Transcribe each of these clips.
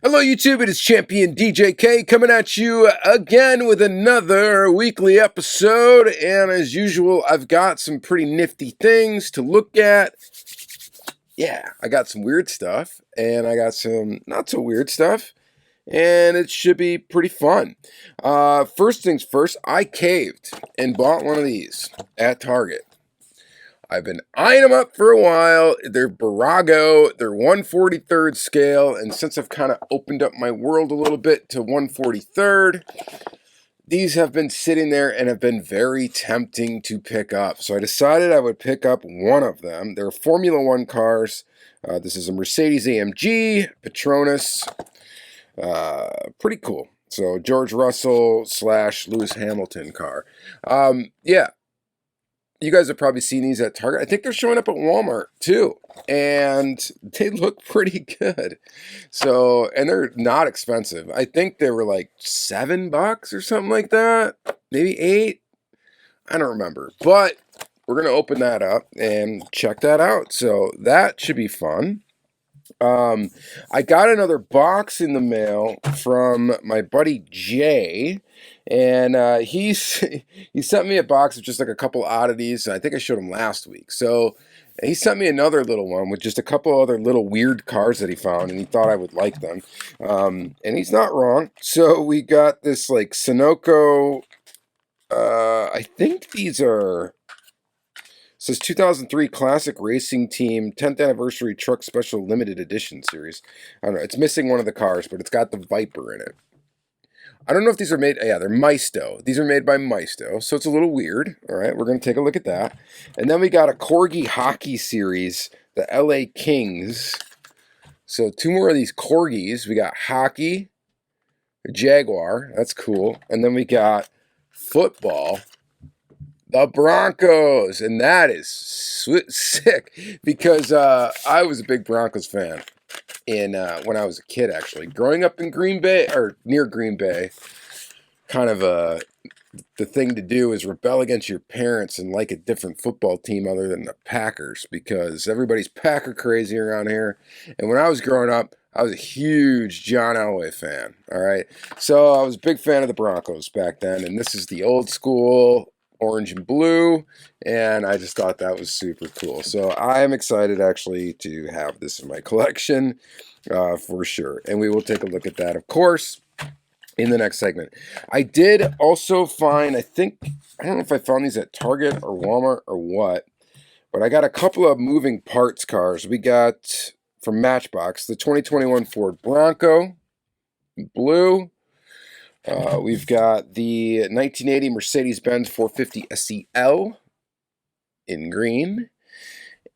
Hello YouTube, it is Championdjk coming at you again with another weekly episode, and as usual, I've got some pretty nifty things to look at. Yeah, I got some weird stuff, and I got some not so weird stuff, and it should be pretty fun. First things first, I caved and bought one of these at Target. I've been eyeing them up for a while. They're Bburago. They're 1/43rd scale. And since I've kind of opened up my world a little bit to 1/43rd, these have been sitting there and have been very tempting to pick up. So I decided I would pick up one of them. They're Formula One cars. This is a Mercedes AMG Petronas. Pretty cool. So George Russell / Lewis Hamilton car. Yeah. You guys have probably seen these at Target. I think they're showing up at Walmart too. And they look pretty good. So, and they're not expensive. I think they were like $7 or something like that. Maybe 8. I don't remember. But we're going to open that up and check that out. So that should be fun. I got another box in the mail from my buddy Jay, and he sent me a box of just like a couple oddities. I think I showed him last week. So he sent me another little one with just a couple other little weird cars that he found, and he thought I would like them. And he's not wrong. So we got this like Sunoco. I think these are. It says 2003 Classic Racing Team 10th Anniversary Truck Special Limited Edition Series. I don't know. It's missing one of the cars, but it's got the Viper in it. I don't know if these are made... Yeah, they're Maisto. These are made by Maisto, so it's a little weird. All right, we're going to take a look at that. And then we got a Corgi Hockey Series, the LA Kings. So 2 more of these Corgis. We got Hockey, Jaguar. That's cool. And then we got Football, the Broncos, and that is sick because I was a big Broncos fan when I was a kid, actually. Growing up in Green Bay, or near Green Bay, kind of the thing to do is rebel against your parents and like a different football team other than the Packers, because everybody's Packer crazy around here. And when I was growing up, I was a huge John Elway fan, all right? So I was a big fan of the Broncos back then, and this is the old school orange and blue, and I just thought that was super cool. So I am excited actually to have this in my collection for sure. And we will take a look at that, of course, in the next segment. I did also find, I don't know if I found these at Target or Walmart or what, but I got a couple of moving parts cars. We got from Matchbox the 2021 Ford Bronco, blue. We've got the 1980 Mercedes-Benz 450 SEL in green.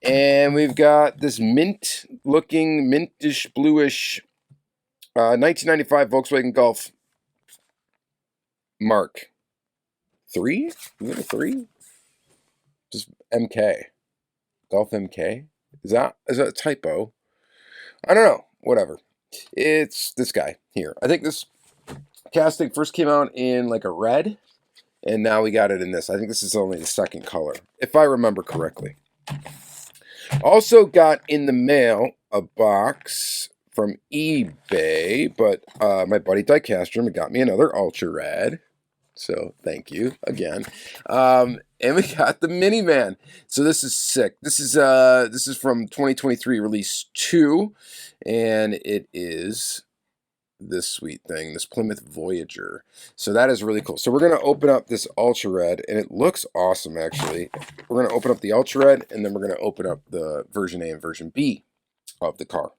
And we've got this mint-looking, mintish, bluish 1995 Volkswagen Golf Mark 3? Is it a 3? Just MK. Golf MK? Is that a typo? I don't know. Whatever. It's this guy here. I think this casting first came out in like a red, and now we got it in this. I think this is only the second color, if I remember correctly. Also got in the mail a box from eBay, but my buddy Diecast got me another Ultra Red. So thank you again. And we got the Minivan. So this is sick. This is from 2023 release 2, and it is this sweet thing, this Plymouth Voyager. So that is really cool. So we're going to open up this Ultra Red, and it looks awesome, actually. We're going to open up the Ultra Red, and then we're going to open up the version A and version B of the car.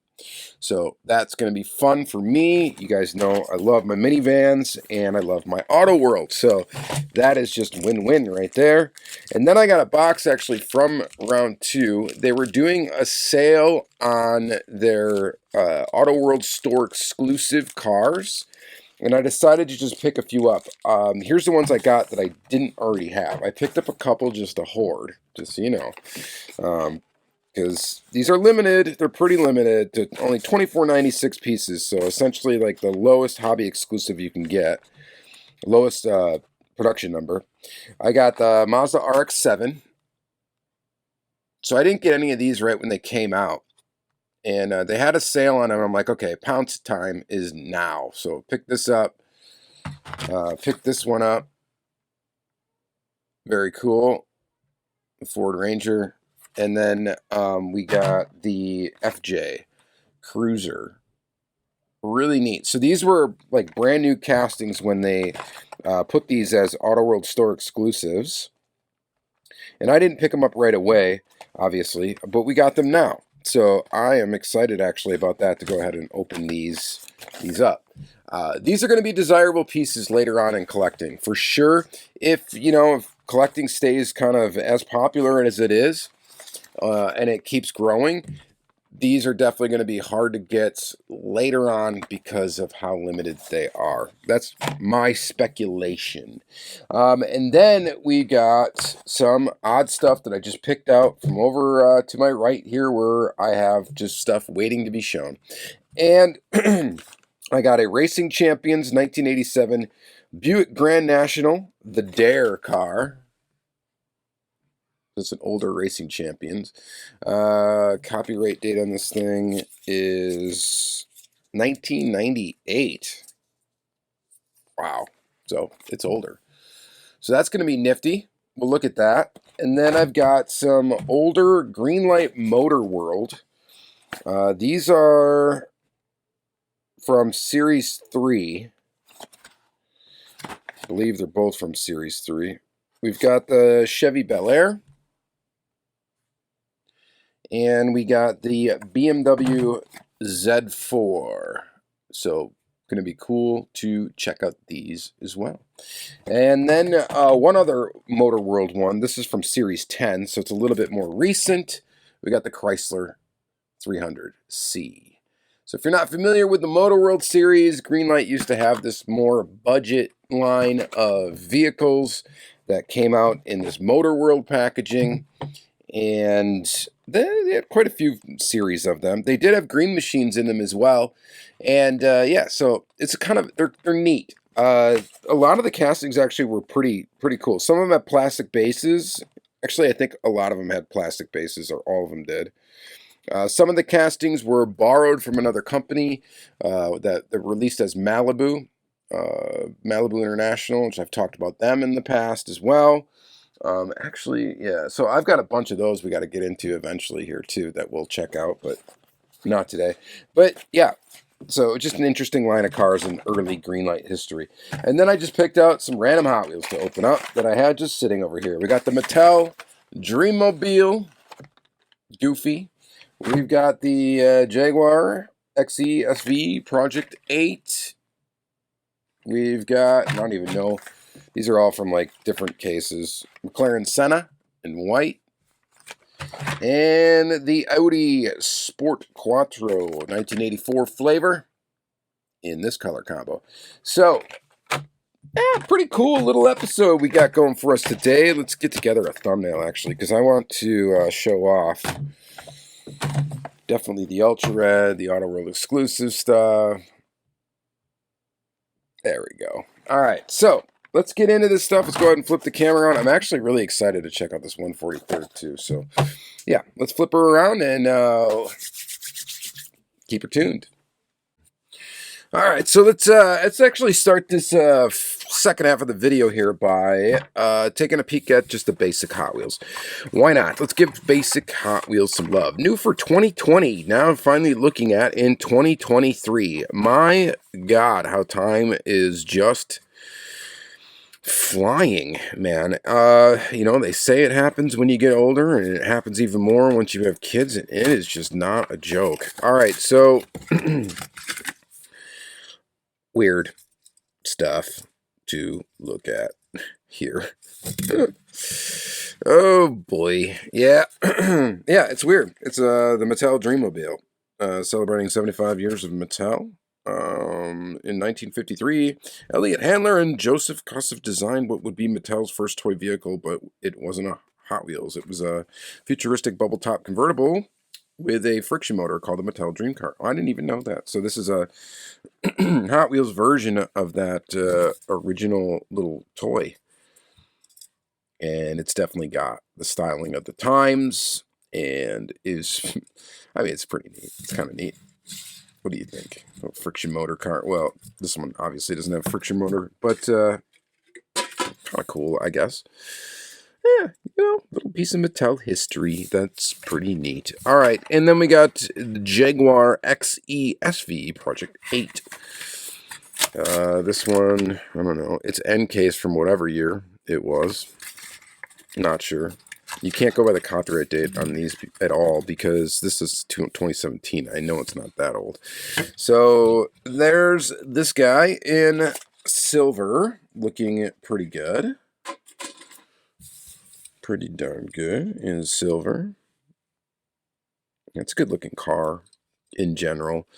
So that's going to be fun for me. You guys know I love my minivans, and I love my Auto World. So that is just win-win right there. And then I got a box, actually, from round 2. They were doing a sale on their Auto World store exclusive cars, and I decided to just pick a few up. Here's the ones I got that I didn't already have. I picked up a couple just to hoard, just so you know. Because these are limited. They're pretty limited to only 24.96 pieces. So essentially like the lowest hobby exclusive you can get. Lowest production number. I got the Mazda RX-7. So I didn't get any of these right when they came out. And they had a sale on them. I'm like, okay, pounce time is now. So pick this up. Pick this one up. Very cool. The Ford Ranger. And then we got the FJ Cruiser. Really neat. So these were like brand new castings when they put these as Autoworld store exclusives. And I didn't pick them up right away, obviously, but we got them now. So I am excited actually about that, to go ahead and open these up. These are going to be desirable pieces later on in collecting, for sure. If collecting stays kind of as popular as it is, and it keeps growing, these are definitely going to be hard to get later on because of how limited they are. That's my speculation. And then we got some odd stuff that I just picked out from over to my right here, where I have just stuff waiting to be shown. And I got a Racing Champions 1987 Buick Grand National, the Dare car. It's an older Racing Champions. Copyright date on this thing is 1998. Wow. So it's older. So that's going to be nifty. We'll look at that. And then I've got some older Greenlight Motorworld. These are from Series 3. I believe they're both from Series 3. We've got the Chevy Bel Air. And we got the BMW Z4. So, going to be cool to check out these as well. And then one other Motorworld one. This is from Series 10, so it's a little bit more recent. We got the Chrysler 300C. So if you're not familiar with the Motorworld series, Greenlight used to have this more budget line of vehicles that came out in this Motorworld packaging. And they had quite a few series of them. They did have green machines in them as well. And yeah, so it's kind of, they're neat. A lot of the castings actually were pretty cool. Some of them had plastic bases. Actually, I think a lot of them had plastic bases, or all of them did. Some of the castings were borrowed from another company that released as Malibu. Malibu International, which I've talked about them in the past as well. Actually, yeah, so I've got a bunch of those we got to get into eventually here too that we'll check out, but not today. But yeah, so just an interesting line of cars in early Greenlight history. And then I just picked out some random Hot Wheels to open up that I had just sitting over here. We got the Mattel Dreammobile, Goofy. We've got the Jaguar XE SV Project 8. We've got, I don't even know, these are all from like different cases. McLaren Senna in white. And the Audi Sport Quattro 1984 flavor in this color combo. So, yeah, pretty cool little episode we got going for us today. Let's get together a thumbnail actually, because I want to show off definitely the Ultra Red, the Autoworld exclusive stuff. There we go. All right, so let's get into this stuff. Let's go ahead and flip the camera on. I'm actually really excited to check out this 143rd too. So, yeah, let's flip her around and keep her tuned. All right, so let's actually start this second half of the video here by taking a peek at just the basic Hot Wheels. Why not? Let's give basic Hot Wheels some love. New for 2020. Now I'm finally looking at in 2023. My God, how time is just flying, man. You know, they say it happens when you get older, and it happens even more once you have kids, and it is just not a joke. All right, so weird stuff to look at here. Oh boy, yeah. Yeah, it's weird. It's the Mattel Dreammobile, celebrating 75 years of Mattel. In 1953, Elliot Handler and Joseph Kossoff designed what would be Mattel's first toy vehicle, but it wasn't a Hot Wheels. It was a futuristic bubble top convertible with a friction motor called the Mattel Dream Car. Oh, I didn't even know that. So this is a Hot Wheels version of that original little toy. And it's definitely got the styling of the times. and is, I mean, it's pretty neat. It's kind of neat. What do you think? A friction motor car. Well, this one obviously doesn't have a friction motor, but kind of cool, I guess. Yeah, little piece of Mattel history. That's pretty neat. All right, and then we got the Jaguar XE Project 8. This one, I don't know. It's end case from whatever year it was. Not sure. You can't go by the copyright date on these at all because this is 2017. I know it's not that old. So there's this guy in silver, looking pretty good. Pretty darn good in silver. It's a good looking car in general.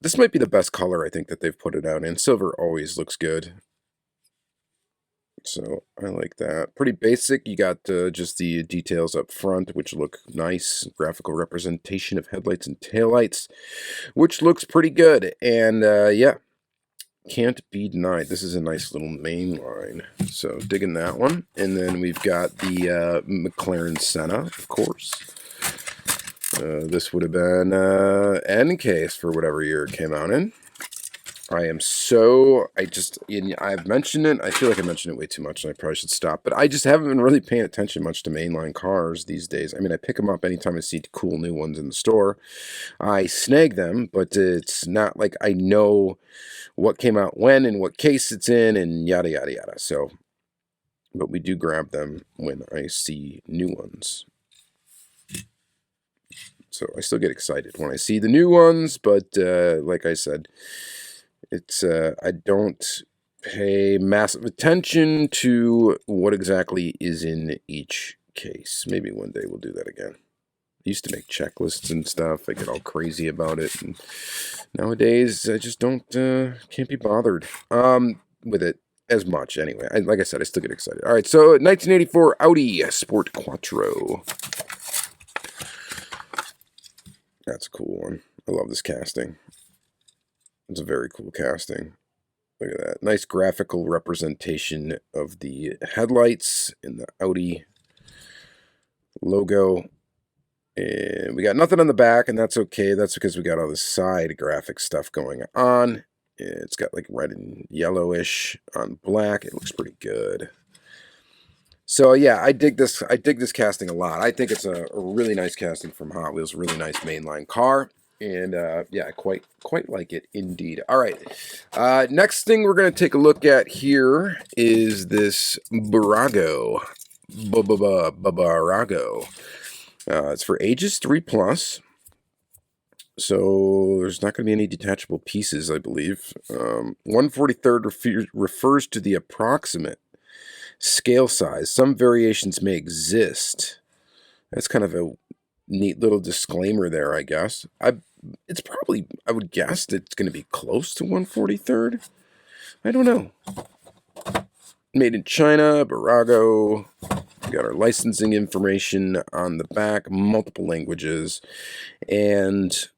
This might be the best color I think that they've put it out in. Silver always looks good. So I like that. Pretty basic. You got just the details up front, which look nice. Graphical representation of headlights and taillights, which looks pretty good. And yeah, can't be denied. This is a nice little main line. So digging that one. And then we've got the McLaren Senna, of course. This would have been end case for whatever year it came out in. I've mentioned it. I feel like I mentioned it way too much and I probably should stop. But I just haven't been really paying attention much to mainline cars these days. I mean, I pick them up anytime I see cool new ones in the store. I snag them, but it's not like I know what came out when and what case it's in and yada, yada, yada. So, but we do grab them when I see new ones. So I still get excited when I see the new ones, but like I said, it's I don't pay massive attention to what exactly is in each case. Maybe one day we'll do that again. I used to make checklists and stuff. I get all crazy about it, and nowadays I just don't can't be bothered with it as much. Anyway, like I said, I still get excited. All right, so 1984 Audi Sport Quattro. That's a cool one. I love this casting. It's a very cool casting. Look at that. Nice graphical representation of the headlights and the Audi logo. And we got nothing on the back, and that's okay. That's because we got all this side graphic stuff going on. It's got like red and yellowish on black. It looks pretty good. So yeah, I dig this. I dig this casting a lot. I think it's a really nice casting from Hot Wheels. Really nice mainline car. And yeah, I quite like it indeed. All right, next thing we're going to take a look at here is this Bburago. Bburago. It's for ages 3+. So there's not going to be any detachable pieces, I believe. 1/43 refers to the approximate scale size. Some variations may exist. That's kind of a neat little disclaimer there, I guess. It's probably, I would guess that it's going to be close to 1/43. I don't know. Made in China, Bburago. We got our licensing information on the back, multiple languages, and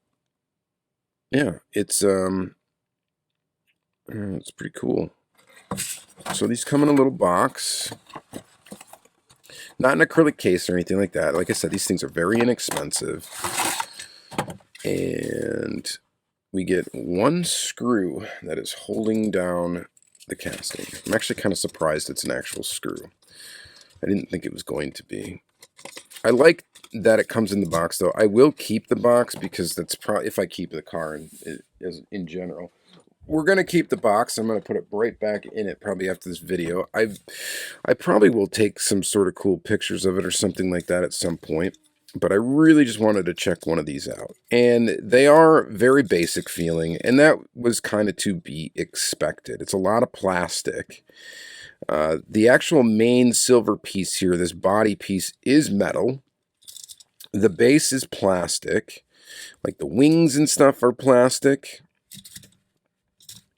yeah, it's pretty cool. So these come in a little box. Not an acrylic case or anything like that. Like I said, these things are very inexpensive. And we get one screw that is holding down the casting. I'm actually kind of surprised it's an actual screw. I didn't think it was going to be. I like that it comes in the box, though. I will keep the box because that's probably, if I keep the car in general. We're going to keep the box. I'm going to put it right back in it probably after this video. I probably will take some sort of cool pictures of it or something like that at some point. But I really just wanted to check one of these out. And they are very basic feeling, and that was kind of to be expected. It's a lot of plastic. The actual main silver piece here, this body piece, is metal. The base is plastic. Like the wings and stuff are plastic.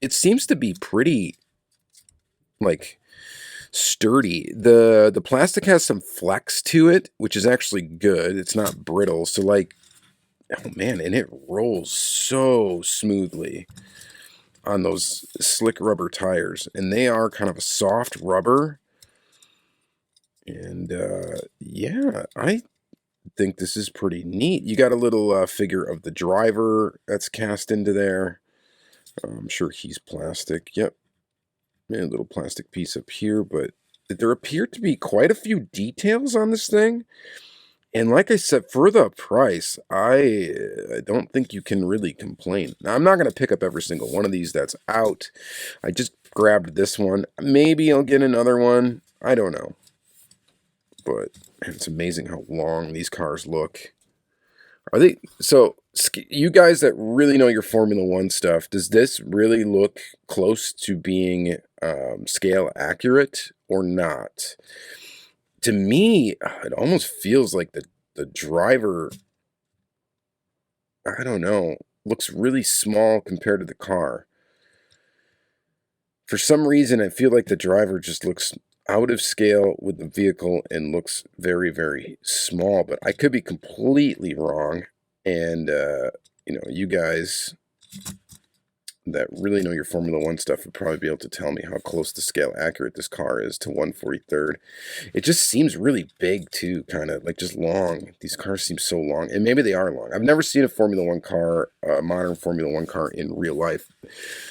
It seems to be pretty, like, sturdy. The plastic has some flex to it, which is actually good. It's not brittle. So, like, oh man, and it rolls so smoothly on those slick rubber tires. And they are kind of a soft rubber. And yeah, I think this is pretty neat. You got a little figure of the driver that's cast into there. I'm sure he's plastic. Yep. Maybe a little plastic piece up here, but there appear to be quite a few details on this thing. And like I said, for the price, I don't think you can really complain. Now, I'm not going to pick up every single one of these that's out. I just grabbed this one. Maybe I'll get another one. I don't know. But it's amazing how long these cars look. Are they... So, you guys that really know your Formula 1 stuff, does this really look close to being scale accurate or not? To me, it almost feels like the driver, I don't know, looks really small compared to the car. For some reason, I feel like the driver just looks out of scale with the vehicle and looks very, very small. But I could be completely wrong. And, you know, you guys that really know your Formula 1 stuff would probably be able to tell me how close to scale accurate this car is to 1/43rd. It just seems really big too, kind of like just long. These cars seem so long, and maybe they are long. I've never seen a Formula 1 car, a modern Formula 1 car in real life,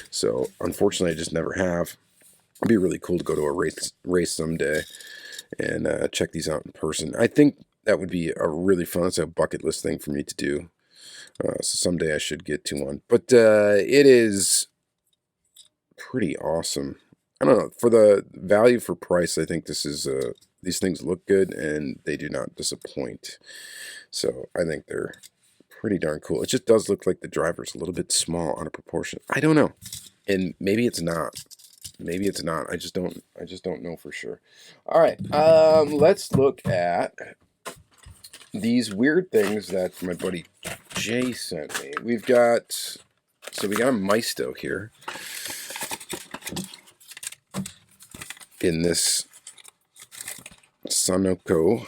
so unfortunately I just never have. It'd be really cool to go to a race someday and check these out in person. I think that would be a really fun, it's a bucket list thing for me to do. So someday I should get to one. But it is pretty awesome. I don't know. For the value for price, I think this is these things look good and they do not disappoint. So I think they're pretty darn cool. It just does look like the driver's a little bit small on a proportion. I don't know. And maybe it's not. Maybe it's not. I just don't know for sure. All right. Let's look at these weird things that my buddy Jay sent me. We got a Maisto here in this Sonoko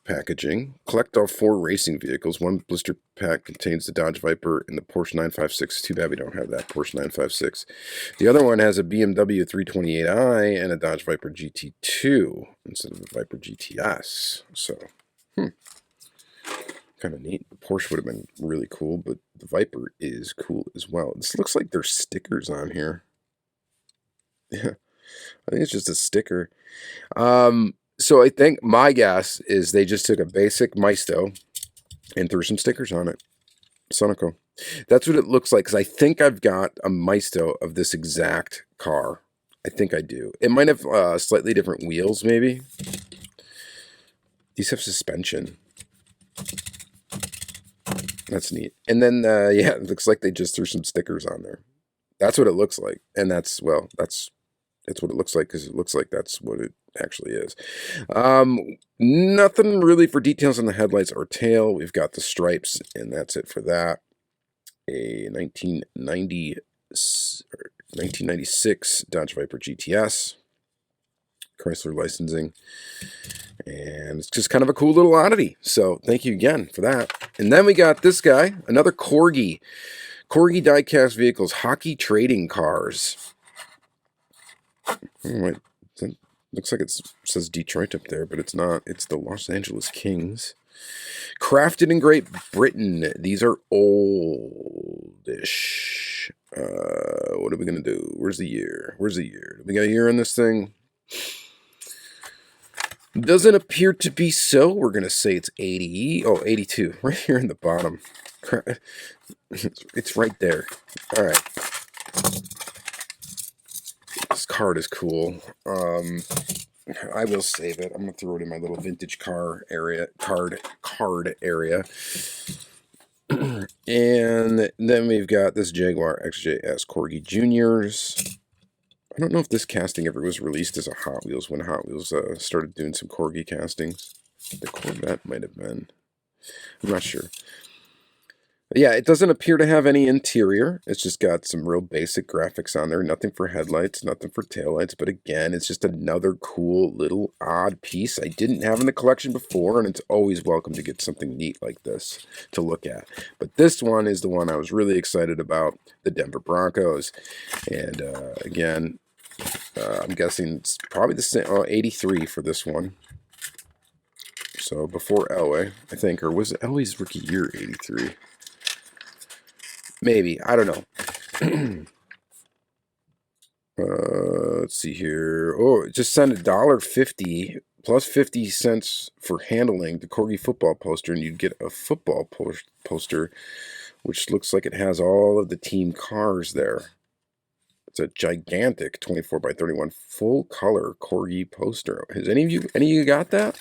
packaging. Collect all 4 racing vehicles. One blister pack contains the Dodge Viper and the Porsche 956. Too bad we don't have that Porsche 956. The other one has a BMW 328i and a Dodge Viper GT2 instead of a Viper GTS. So, kind of neat. The Porsche would have been really cool, but the Viper is cool as well. This looks like there's stickers on here. Yeah, I think it's just a sticker. So I think my guess is they just took a basic Maisto and threw some stickers on it. Sonoko. That's what it looks like, because I think I've got a Maisto of this exact car. I think I do. It might have slightly different wheels, maybe. These have suspension. That's neat. And then, yeah, it looks like they just threw some stickers on there. That's what it looks like. And that's, well, that's what it looks like, because it looks like that's what it actually is. Nothing really for details on the headlights or tail. We've got the stripes, and that's it for that. A 1996 Dodge Viper GTS. Chrysler licensing. And it's just kind of a cool little oddity. So thank you again for that. And then we got this guy, another Corgi. Corgi Diecast Vehicles, hockey trading cars. Wait, looks like it says Detroit up there, but it's not. It's the Los Angeles Kings. Crafted in Great Britain. These are oldish. What are we going to do? Where's the year? Where's the year? Do we got a year on this thing? Doesn't appear to be so. We're going to say it's 82. Right here in the bottom. It's right there. All right. This card is cool. I will save it. I'm going to throw it in my little vintage car area, card area. And then we've got this Jaguar XJS Corgi Juniors. I don't know if this casting ever was released as a Hot Wheels when Hot Wheels started doing some Corgi castings. The Corvette might have been. I'm not sure. But yeah, it doesn't appear to have any interior. It's just got some real basic graphics on there. Nothing for headlights, nothing for taillights. But again, it's just another cool little odd piece I didn't have in the collection before. And it's always welcome to get something neat like this to look at. But this one is the one I was really excited about. The Denver Broncos. And again, I'm guessing it's probably the same. 83 for this one. So before Elway, I think, or was it Elway's rookie year 83? Maybe, I don't know. Let's see here. Oh, it just sent $1.50 plus 50 cents for handling the Corgi football poster, and you'd get a football poster, which looks like it has all of the team cars there. It's a gigantic 24 by 31 full color Corgi poster. Has any of you got that?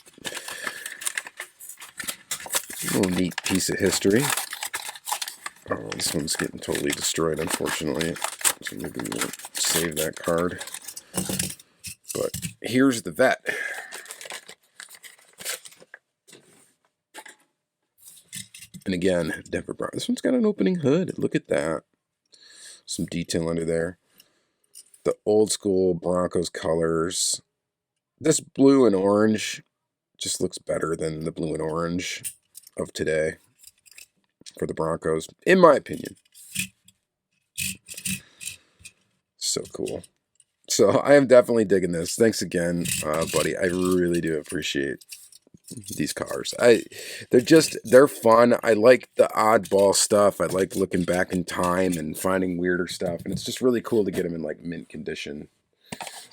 A little neat piece of history. Oh, this one's getting totally destroyed, unfortunately. So maybe we won't save that card. But here's the vet. And again, Denver Broncos. This one's got an opening hood. Look at that. Some detail under there. The old school Broncos colors. This blue and orange just looks better than the blue and orange of today for the Broncos, in my opinion. So cool. So I am definitely digging this. Thanks again, buddy. I really do appreciate these cars. They're fun. I like the oddball stuff. I like looking back in time and finding weirder stuff, and it's just really cool to get them in like mint condition.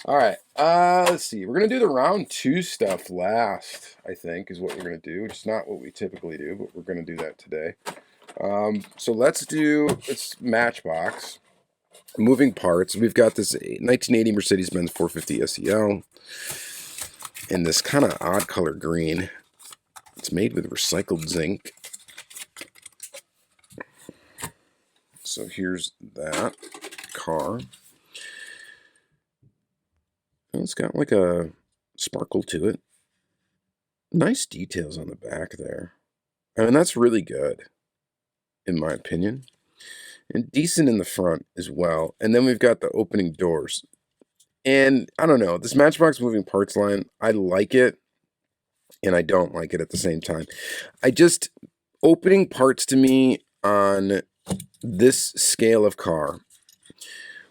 All right, let's see. We're gonna do the round 2 stuff last. I think is what we're gonna do. It's not what we typically do, but we're gonna do that today. So let's Matchbox. Moving parts. We've got this 1980 Mercedes-Benz 450 SEL in this kind of odd color green. It's made with recycled zinc. So here's that car. And it's got like a sparkle to it. Nice details on the back there. I mean, that's really good, in my opinion. And decent in the front as well. And then we've got the opening doors. And I don't know, this Matchbox moving parts line, I like it and I don't like it at the same time. Opening parts to me on this scale of car,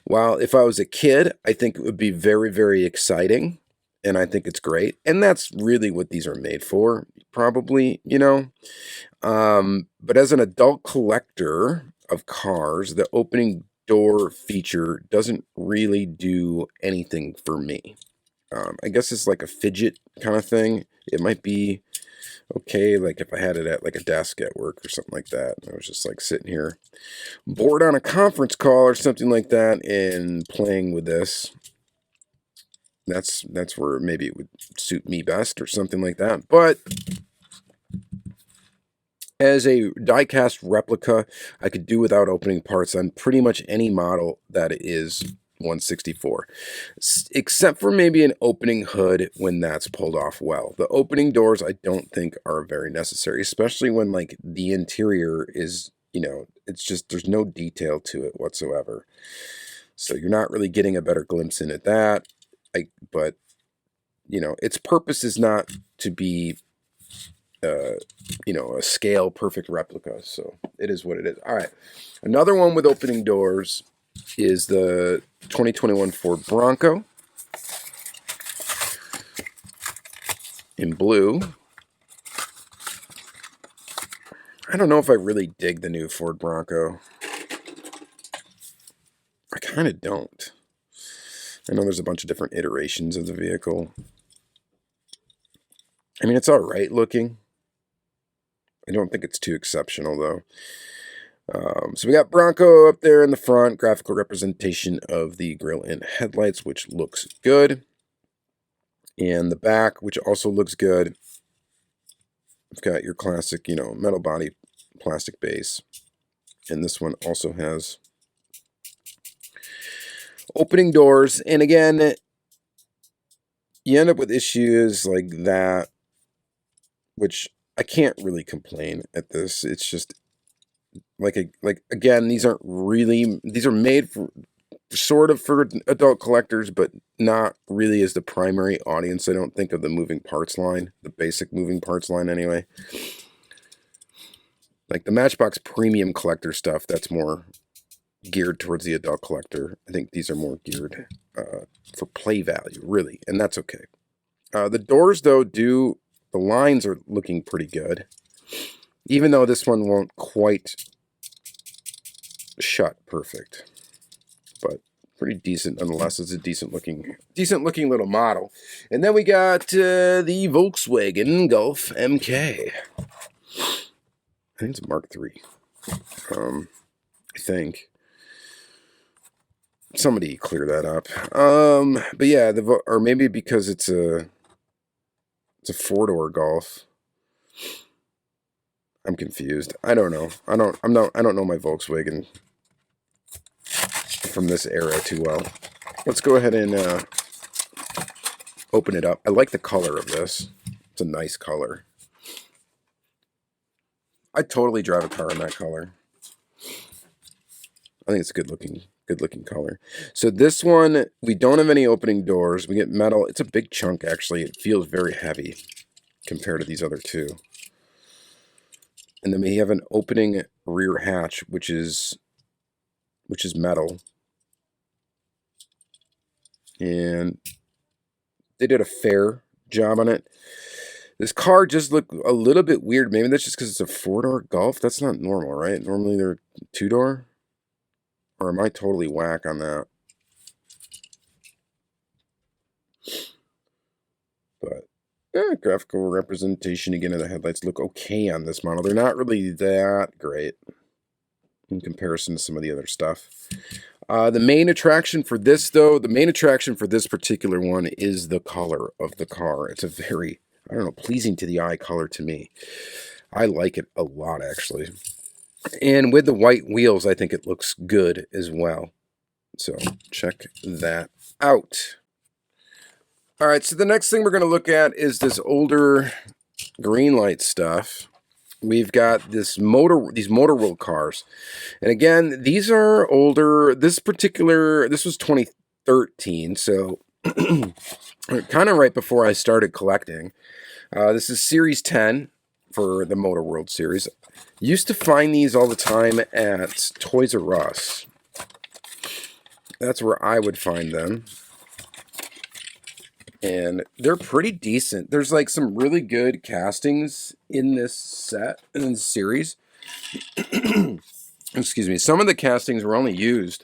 while if I was a kid, I think it would be very, very exciting. And I think it's great. And that's really what these are made for, probably, you know. But as an adult collector of cars, the opening door feature doesn't really do anything for me. I guess it's like a fidget kind of thing. It might be okay, like if I had it at like a desk at work or something like that. I was just like sitting here bored on a conference call or something like that and playing with this. That's where maybe it would suit me best or something like that. But as a die-cast replica, I could do without opening parts on pretty much any model that is 164, except for maybe an opening hood when that's pulled off well. The opening doors I don't think are very necessary, especially when like the interior is, you know, it's just there's no detail to it whatsoever. So you're not really getting a better glimpse into that. But you know, its purpose is not to be you know, a scale perfect replica. So it is what it is. All right. Another one with opening doors is the 2021 Ford Bronco in blue. I don't know if I really dig the new Ford Bronco. I kind of don't. I know there's a bunch of different iterations of the vehicle. I mean, it's all right looking. I don't think it's too exceptional, though. So we got Bronco up there in the front, graphical representation of the grille and headlights, which looks good. And the back, which also looks good. You've got your classic, you know, metal body, plastic base. And this one also has opening doors. And again, you end up with issues like that, which I can't really complain at this. It's just like again, these are made for sort of for adult collectors, but not really as the primary audience. I don't think of the moving parts line, the basic moving parts line anyway. Like the Matchbox premium collector stuff, that's more geared towards the adult collector. I think these are more geared for play value, really, and that's okay. The doors, though, do the lines are looking pretty good. Even though this one won't quite shut perfect. But pretty decent nonetheless. It's a decent looking little model. And then we got the Volkswagen Golf MK. I think it's a Mark III. I think. Somebody clear that up. But yeah, or maybe because it's a 4-door Golf. I'm confused. I don't know. I don't know my Volkswagen from this era too well. Let's go ahead and open it up. I like the color of this. It's a nice color. I'd totally drive a car in that color. I think it's a good looking color. So this one, we don't have any opening doors. We get metal. It's a big chunk, actually. It feels very heavy compared to these other two. And then we have an opening rear hatch, which is metal. And they did a fair job on it. This car just looked a little bit weird. Maybe that's just because it's a 4-door Golf. That's not normal, right? Normally they're 2-door. Or am I totally whack on that? But graphical representation again of the headlights look okay on this model. They're not really that great in comparison to some of the other stuff. The main attraction for this, though, this particular one is the color of the car. It's a very, I don't know, pleasing to the eye color to me. I like it a lot, actually. And with the white wheels, I think it looks good as well. So check that out. All right, so the next thing we're going to look at is this older Greenlight stuff. We've got these Motorworld cars. And again, these are older. This was 2013, so kind of right before I started collecting. This is Series 10 for the Motorworld series. Used to find these all the time at Toys R Us. That's where I would find them. And they're pretty decent. There's like some really good castings in this set, in this series. Excuse me. Some of the castings were only used.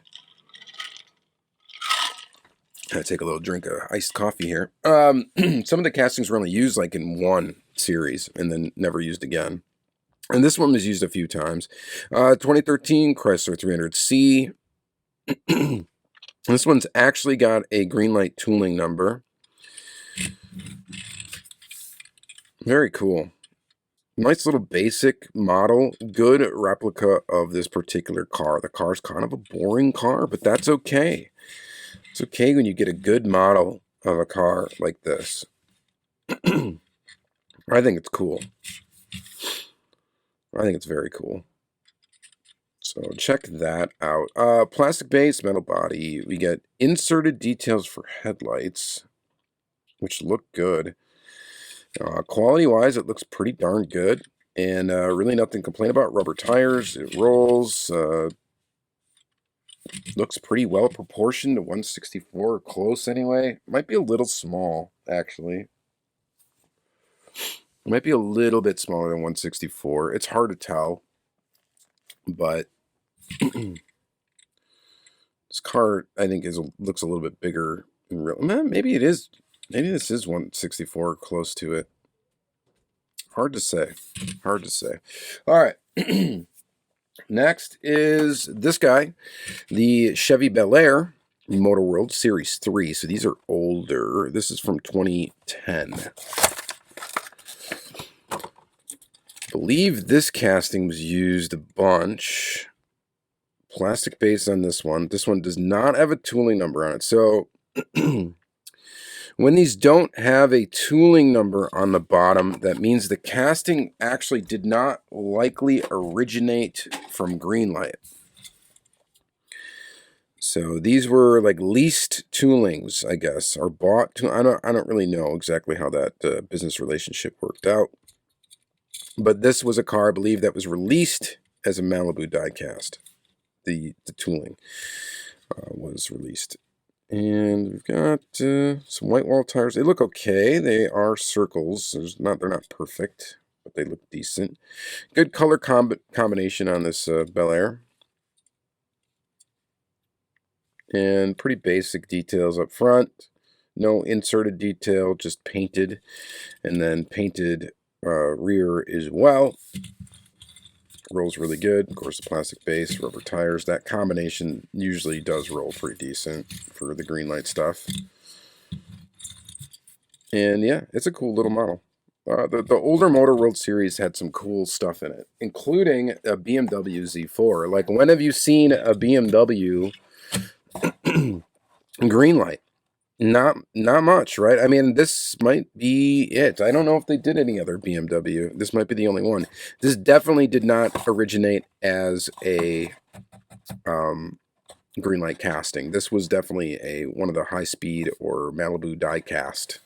I take a little drink of iced coffee here. Some of the castings were only used like in one series and then never used again. And this one was used a few times. 2013 Chrysler 300C. This one's actually got a Greenlight tooling number. Very cool. Nice little basic model. Good replica of this particular car. The car's kind of a boring car, but that's okay. It's okay when you get a good model of a car like this. I think it's cool. I think it's very cool. So check that out. Plastic base, metal body. We get inserted details for headlights, which look good. Quality-wise, it looks pretty darn good. And really nothing to complain about. Rubber tires. It rolls. Looks pretty well proportioned to 164. Close anyway. Might be a little small, actually. It might be a little bit smaller than 164. It's hard to tell. But this car, I think, looks a little bit bigger in real. Maybe it is. Maybe this is 164, close to it. Hard to say. Hard to say. All right. Next is this guy, the Chevy Bel Air Motorworld Series 3. So these are older. This is from 2010. I believe this casting was used a bunch. Plastic base on this one. This one does not have a tooling number on it. So when these don't have a tooling number on the bottom, that means the casting actually did not likely originate from Greenlight. So these were like leased toolings, I guess, or bought. I don't really know exactly how that business relationship worked out. But this was a car, I believe, that was released as a Malibu diecast. The tooling was released. And we've got some white wall tires. They look okay. They are circles. They're not perfect, but they look decent. Good color combination on this Bel Air. And pretty basic details up front. No inserted detail, just painted. And then painted rear as well. Rolls really good. Of course, the plastic base, rubber tires. That combination usually does roll pretty decent for the Greenlight stuff. And yeah, it's a cool little model. The older Motorworld series had some cool stuff in it, including a BMW Z4. Like, when have you seen a BMW Greenlight? Not much, right? I mean, this might be it. I don't know if they did any other BMW. This might be the only one. This definitely did not originate as a Greenlight casting. This was definitely one of the high-speed or Malibu Diecast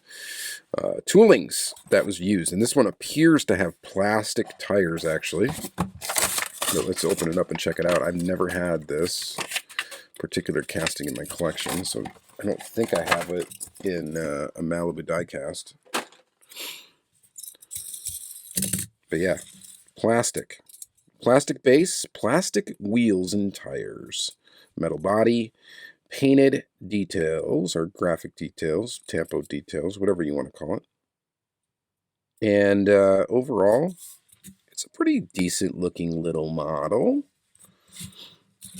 toolings that was used. And this one appears to have plastic tires, actually. So let's open it up and check it out. I've never had this particular casting in my collection, so I don't think I have it in a Malibu Diecast. But yeah, plastic. Plastic base, plastic wheels and tires. Metal body, painted details, or graphic details, tampo details, whatever you want to call it. And overall, it's a pretty decent looking little model.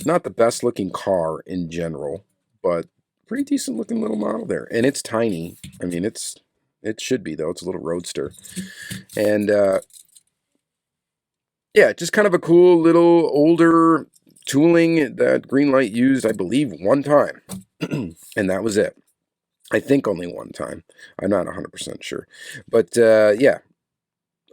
Not the best looking car in general, but pretty decent looking little model there. And it's tiny. I mean, it should be, though. It's a little roadster. And yeah, just kind of a cool little older tooling that Greenlight used, I believe, one time. And that was it. I think only one time. I'm not 100% sure. But yeah,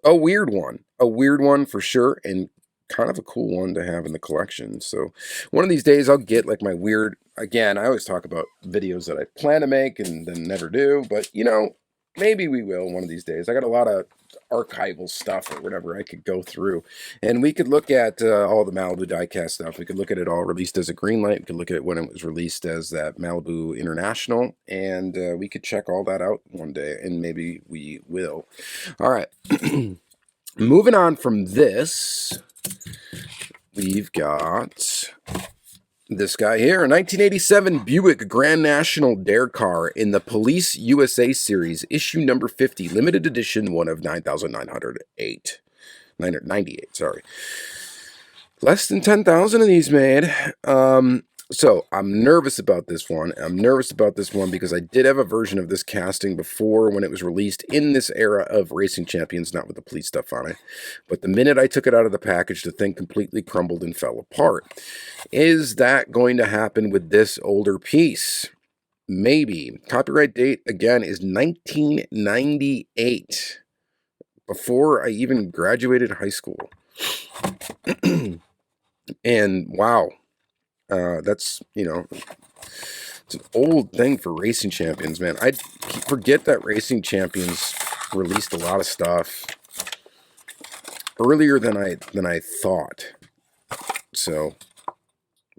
a weird one. A weird one for sure. And kind of a cool one to have in the collection. So one of these days I'll get like my weird, again, I always talk about videos that I plan to make and then never do, but you know, maybe we will one of these days. I got a lot of archival stuff or whatever I could go through, and we could look at all the Malibu Diecast stuff. We could look at it all released as a Greenlight. We could look at it when it was released as that Malibu International, and we could check all that out one day, and maybe we will. All right. Moving on from this, we've got this guy here, a 1987 Buick Grand National Dare car in the Police USA series, issue number 50, limited edition, one of 998, sorry. Less than 10,000 of these made. So I'm nervous about this one. I'm nervous about this one because I did have a version of this casting before when it was released in this era of Racing Champions, not with the police stuff on it. But the minute I took it out of the package, the thing completely crumbled and fell apart. Is that going to happen with this older piece? Maybe. Copyright date, again, is 1998. Before I even graduated high school. And wow. That's, you know, it's an old thing for Racing Champions, man. I forget that Racing Champions released a lot of stuff earlier than I thought. So,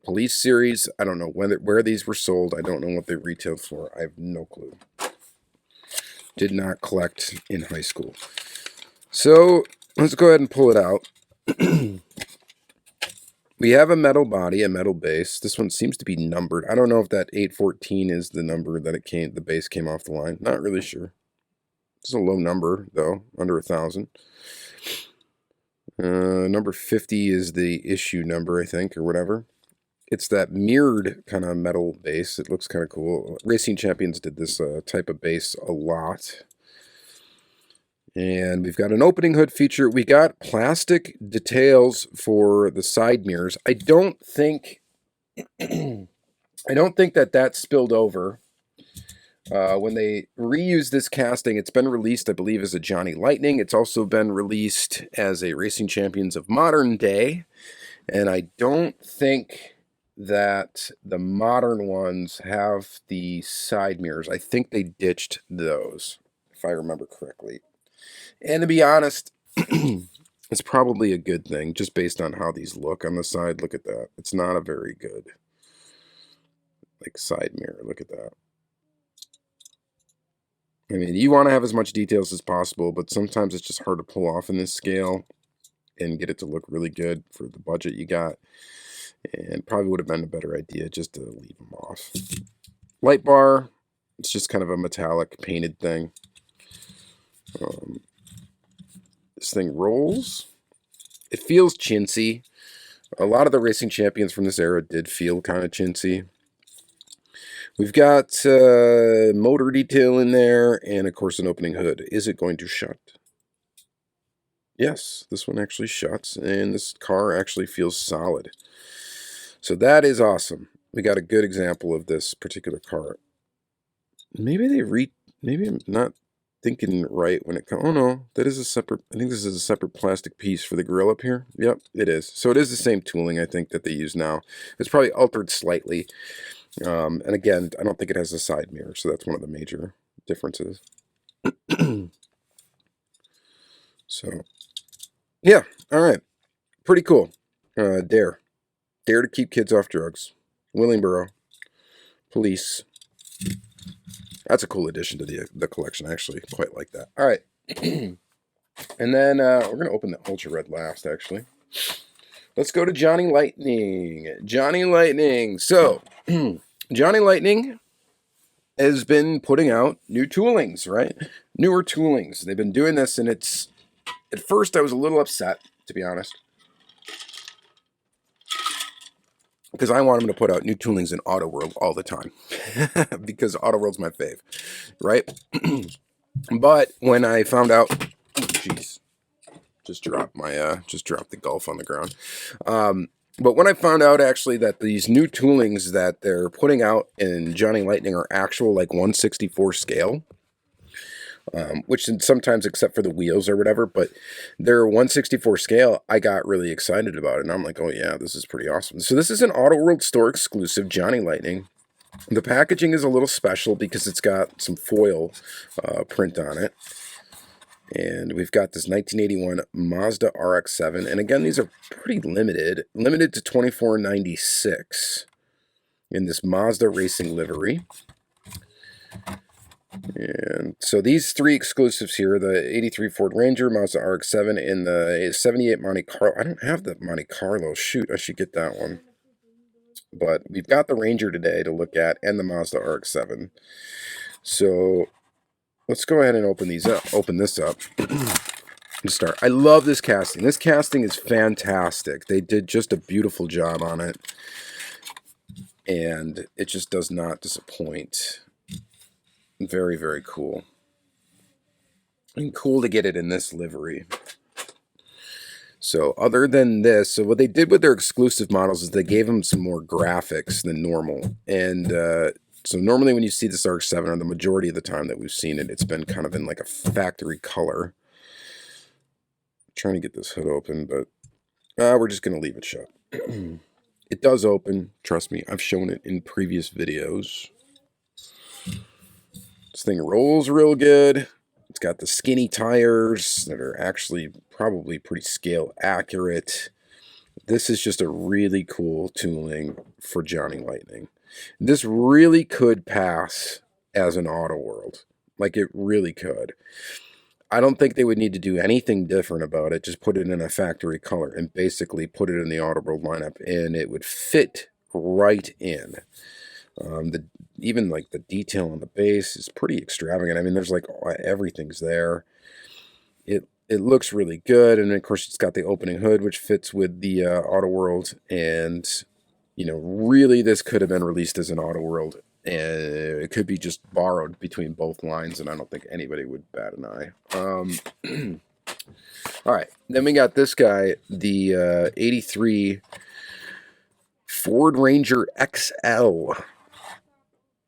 Police series, I don't know where these were sold. I don't know what they retailed for. I have no clue. Did not collect in high school. So, let's go ahead and pull it out. We have a metal body, a metal base. This one seems to be numbered. I don't know if that 814 is the number that the base came off the line. Not really sure. It's a low number, though, under 1,000. Number 50 is the issue number, I think, or whatever. It's that mirrored kind of metal base. It looks kind of cool. Racing Champions did this type of base a lot. And we've got an opening hood feature. We got plastic details for the side mirrors. I don't think that spilled over. When they reused this casting, it's been released, I believe, as a Johnny Lightning. It's also been released as a Racing Champions of modern day. And I don't think that the modern ones have the side mirrors. I think they ditched those, if I remember correctly. And to be honest, it's probably a good thing, just based on how these look on the side. Look at that. It's not a very good like side mirror. Look at that. I mean, you want to have as much details as possible, but sometimes it's just hard to pull off in this scale and get it to look really good for the budget you got. And probably would have been a better idea just to leave them off. Light bar, it's just kind of a metallic painted thing. This thing rolls. It feels chintzy. A lot of the racing champions from this era did feel kind of chintzy. We've got motor detail in there, and of course an opening hood. Is it going to shut? Yes, this one actually shuts, and this car actually feels solid. So that is awesome. We got a good example of this particular car. Maybe I'm not thinking right when it comes. Oh no, that is a separate. I think this is a separate plastic piece for the grill up here. Yep, it is. So it is the same tooling I think that they use now. It's probably altered slightly. And again, I don't think it has a side mirror, so that's one of the major differences. So, yeah, all right, pretty cool. Dare to keep kids off drugs. Willingboro, police. That's a cool addition to the collection. I actually quite like that. All right, and then we're gonna open the Ultra Red last. Actually, let's go to Johnny Lightning. Johnny Lightning. So. Johnny Lightning has been putting out new toolings, right? Newer toolings. They've been doing this, and it's... At first, I was a little upset, to be honest. Because I want them to put out new toolings in Autoworld all the time. Because Autoworld's my fave, right? But when I found out... Oh, jeez. Just dropped the Gulf on the ground. But when I found out actually that these new toolings that they're putting out in Johnny Lightning are actual like 1/64 scale, which sometimes except for the wheels or whatever, but they're 1/64 scale, I got really excited about it. And I'm like, oh yeah, this is pretty awesome. So this is an Autoworld store exclusive Johnny Lightning. The packaging is a little special because it's got some foil print on it. And we've got this 1981 Mazda RX-7. And again, these are pretty limited to $24.96 in this Mazda racing livery. And so these three exclusives here, the 83 Ford Ranger, Mazda RX-7, and the 78 Monte Carlo. I don't have the Monte Carlo. Shoot, I should get that one. But we've got the Ranger today to look at and the Mazda RX-7. So... let's go ahead and open this up and start. I love this casting. This casting is fantastic. They did just a beautiful job on it. And it just does not disappoint. Very, very cool. And cool to get it in this livery. So other than this, so what they did with their exclusive models is they gave them some more graphics than normal. And so normally when you see this RX-7, or the majority of the time that we've seen it, it's been kind of in like a factory color. I'm trying to get this hood open, but we're just going to leave it shut. It does open. Trust me, I've shown it in previous videos. This thing rolls real good. It's got the skinny tires that are actually probably pretty scale accurate. This is just a really cool tooling for Johnny Lightning. This really could pass as an Autoworld. Like, it really could. I don't think they would need to do anything different about it. Just put it in a factory color and basically put it in the Autoworld lineup, and it would fit right in. Even like the detail on the base is pretty extravagant. I mean, there's like everything's there. It looks really good, and of course it's got the opening hood, which fits with the Autoworld. And you know, really, this could have been released as an Autoworld, and it could be just borrowed between both lines, and I don't think anybody would bat an eye. All right, then we got this guy, the 83 Ford Ranger XL.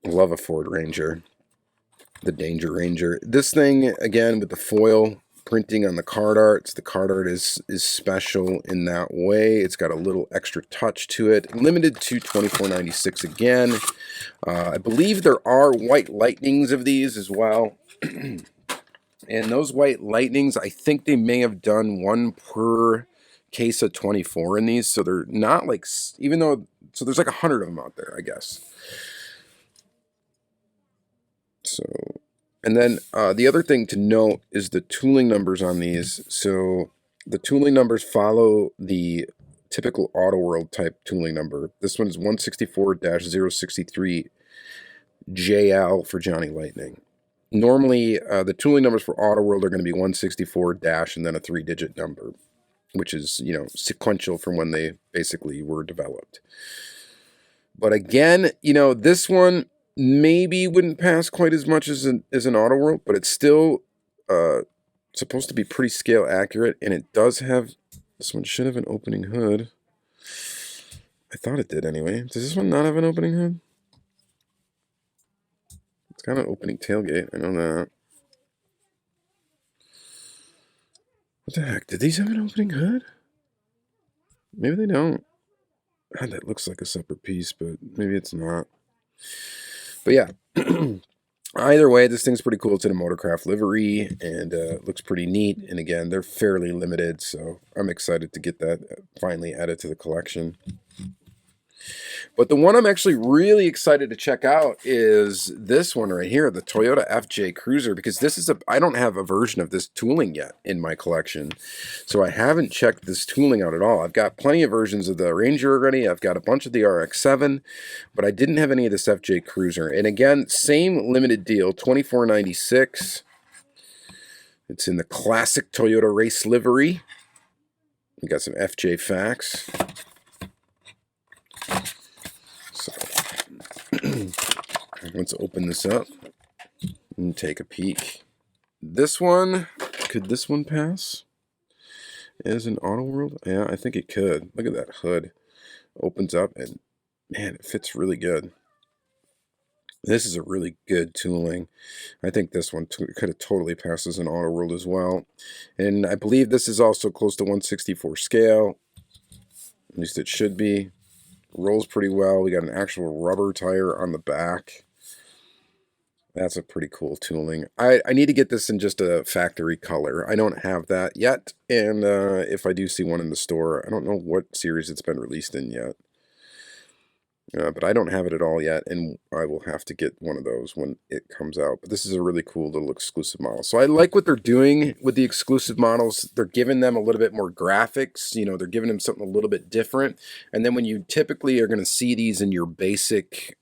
Love a Ford Ranger. The Danger Ranger. This thing, again, with the foil printing on the card arts. The card art is special in that way. It's got a little extra touch to it. Limited to $24.96 again. I believe there are white lightnings of these as well. And those white lightnings, I think they may have done one per case of 24 in these. So they're not like, even though, so there's like 100 of them out there, I guess. So, and then the other thing to note is the tooling numbers on these. So the tooling numbers follow the typical Autoworld type tooling number. This one is 164-063 JL for Johnny Lightning. Normally, the tooling numbers for Autoworld are going to be 164 dash and then a 3-digit number, which is, you know, sequential from when they basically were developed. But again, you know, this one maybe wouldn't pass quite as much as an Autoworld, but it's still supposed to be pretty scale accurate, and it does have, this one should have an opening hood. I thought it did anyway. Does this one not have an opening hood? It's got an opening tailgate, I know that. What the heck? Did these have an opening hood? Maybe they don't. God, that looks like a separate piece, but maybe it's not. But yeah, either way, this thing's pretty cool. It's in a Motorcraft livery, and looks pretty neat. And again, they're fairly limited, so I'm excited to get that finally added to the collection. But the one I'm actually really excited to check out is this one right here, the Toyota FJ Cruiser, because this is I don't have a version of this tooling yet in my collection. So I haven't checked this tooling out at all. I've got plenty of versions of the Ranger already. I've got a bunch of the RX-7, but I didn't have any of this FJ Cruiser. And again, same limited deal, $24.96. It's in the classic Toyota race livery. We got some FJ facts. So, let's open this up and take a peek. This one, could this one pass as an Autoworld? Yeah, I think it could. Look at that hood. Opens up and, man, it fits really good. This is a really good tooling. I think this one could have totally passed as an Autoworld as well. And I believe this is also close to 1/64 scale. At least it should be. Rolls pretty well. We got an actual rubber tire on the back. That's a pretty cool tooling. I need to get this in just a factory color. I don't have that yet. And if I do see one in the store, I don't know what series it's been released in yet. But I don't have it at all yet, and I will have to get one of those when it comes out. But this is a really cool little exclusive model. So I like what they're doing with the exclusive models. They're giving them a little bit more graphics. You know, they're giving them something a little bit different. And then when you typically are going to see these in your basic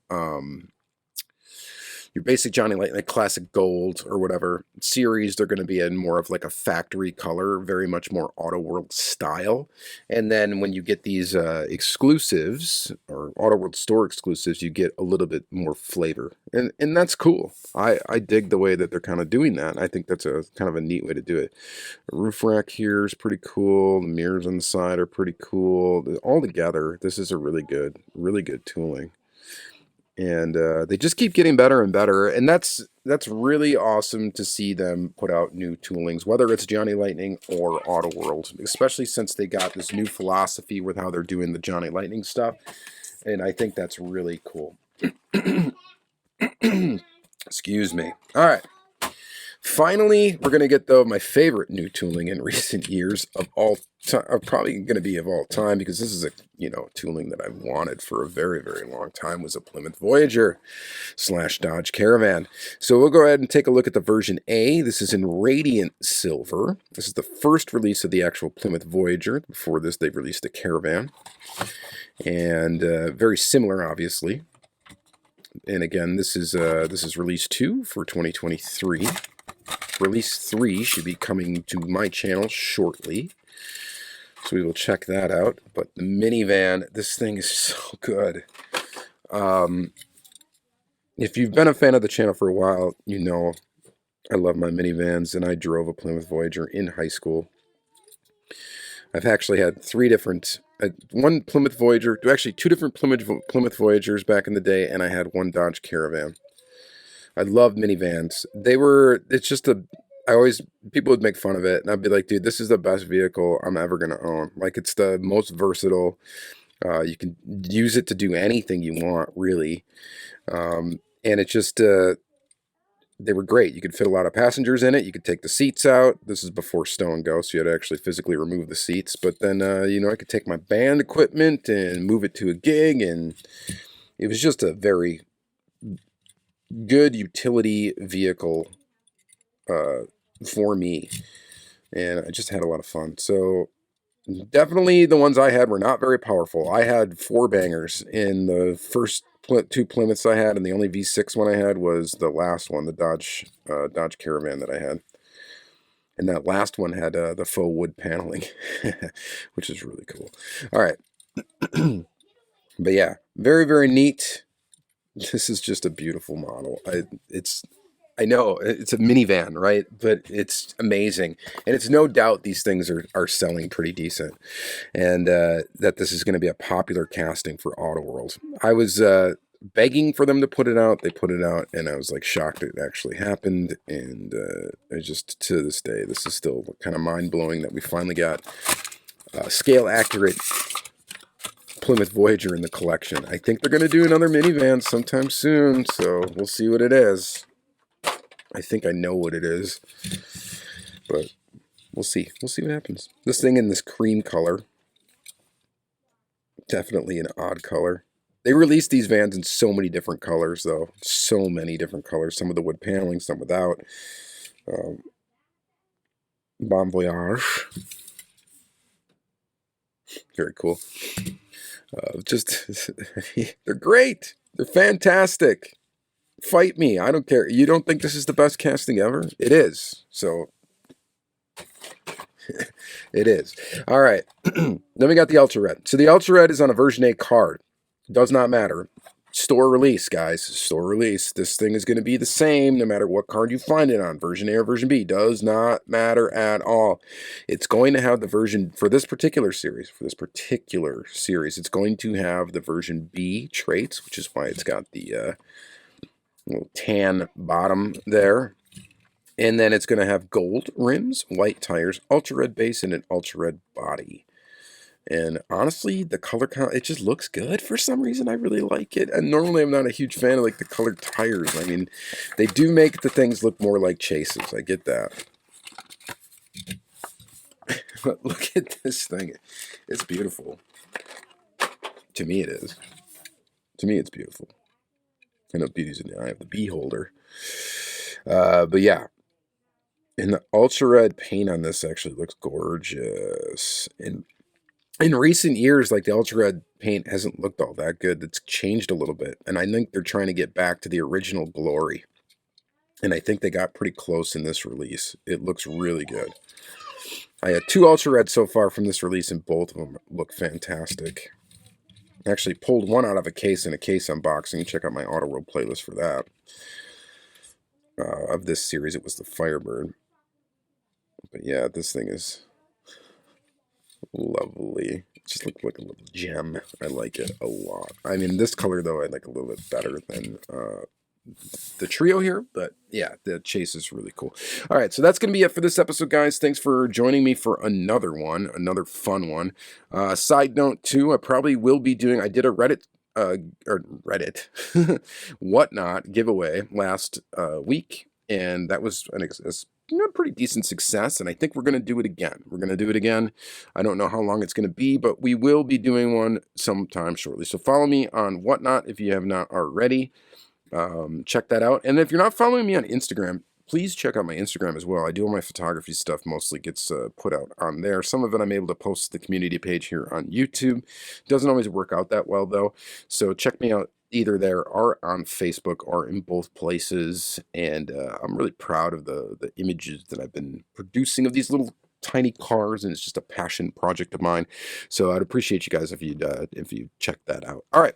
Johnny Lightning, like classic gold or whatever series, they're going to be in more of like a factory color, very much more Autoworld style. And then when you get these exclusives or Autoworld store exclusives, you get a little bit more flavor, and that's cool. I dig the way that they're kind of doing that. I think that's a kind of a neat way to do it. The roof rack here is pretty cool. The mirrors on the side are pretty cool. All together, this is a really good tooling. And they just keep getting better and better, and that's really awesome to see them put out new toolings, whether it's Johnny Lightning or Autoworld, especially since they got this new philosophy with how they're doing the Johnny Lightning stuff, and I think that's really cool. Excuse me. All right. Finally, we're going to get, though, my favorite new tooling in recent years of all time, probably going to be of all time, because this is a, you know, tooling that I've wanted for a very, very long time, was a Plymouth Voyager / Dodge Caravan. So we'll go ahead and take a look at the version A. This is in Radiant Silver. This is the first release of the actual Plymouth Voyager. Before this, they've released a Caravan. And very similar, obviously. And again, this is release 2 for 2023. Release 3 should be coming to my channel shortly, so we will check that out. But the Minivan, this thing is so good. If you've been a fan of the channel for a while, you know I love my minivans, and I drove a Plymouth Voyager in high school. I've actually had 3 different, one Plymouth Voyager, actually 2 different Plymouth Voyagers back in the day, and I had 1 Dodge Caravan. I love minivans. It's just people would make fun of it, and I'd be like, dude, this is the best vehicle I'm ever going to own. Like, it's the most versatile. You can use it to do anything you want, really. And it just, they were great. You could fit a lot of passengers in it. You could take the seats out. This is before Stow and Go, so you had to actually physically remove the seats. But then, you know, I could take my band equipment and move it to a gig, and it was just a very good utility vehicle for me, and I just had a lot of fun. So definitely the ones I had were not very powerful. I had 4 bangers in the first 2 Plymouths I had, and the only V6 one I had was the last one, the Dodge Caravan that I had. And that last one had the faux wood paneling, which is really cool. All right. But yeah, very, very neat. This is just a beautiful model. I know it's a minivan, right? But it's amazing. And it's no doubt these things are selling pretty decent. And that this is going to be a popular casting for Autoworld. I was begging for them to put it out. They put it out, and I was like shocked it actually happened. And I just, to this day, this is still kind of mind-blowing that we finally got scale-accurate Plymouth Voyager in the collection. I think they're going to do another minivan sometime soon, so we'll see what it is. I think I know what it is, but we'll see. We'll see what happens. This thing in this cream color, definitely an odd color. They released these vans in so many different colors, though. So many different colors. Some with the wood paneling, some without. Bon voyage. Very cool. They're great. They're fantastic. Fight me. I don't care. You don't think this is the best casting ever? It is. So, it is. All right. Then we got the Ultra Red. So the Ultra Red is on a version A card. Does not matter. Store release, guys. Store release. This thing is going to be the same no matter what card you find it on. Version A or version B. Does not matter at all. It's going to have the version, for this particular series, it's going to have the version B traits, which is why it's got the little tan bottom there. And then it's going to have gold rims, white tires, ultra red base, and an ultra red body. And honestly, the color it just looks good for some reason. I really like it. And normally I'm not a huge fan of like the colored tires. I mean, they do make the things look more like chases. I get that. But look at this thing. It's beautiful. To me it is. To me it's beautiful. I know beauty's in the eye of the beholder. But yeah. And the ultra red paint on this actually looks gorgeous. And in recent years, like the ultra red paint hasn't looked all that good. It's changed a little bit. And I think they're trying to get back to the original glory. And I think they got pretty close in this release. It looks really good. I had 2 ultra reds so far from this release, and both of them look fantastic. I actually pulled one out of a case in a case unboxing. Check out my Autoworld playlist for that. Of this series, it was the Firebird. But yeah, this thing is lovely. It just looks like a little gem. I like it a lot. I mean, this color, though, I like a little bit better than the trio here. But yeah, the chase is really cool. All right, so that's going to be it for this episode, guys. Thanks for joining me for another one, another fun one. Side note, too, I probably will be doing, I did a Reddit Whatnot giveaway last week, and that was a pretty decent success, and I think we're going to do it again. I don't know how long it's going to be, but we will be doing one sometime shortly. So follow me on Whatnot if you have not already. Check that out. And if you're not following me on Instagram, please check out my Instagram as well. I do all my photography stuff, mostly gets put out on there. Some of it I'm able to post to the community page here on YouTube. Doesn't always work out that well, though. So check me out either there or on Facebook or in both places. And I'm really proud of the images that I've been producing of these little tiny cars, and it's just a passion project of mine. So I'd appreciate you guys if you check that out. All right.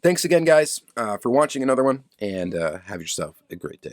Thanks again, guys, for watching another one, and have yourself a great day.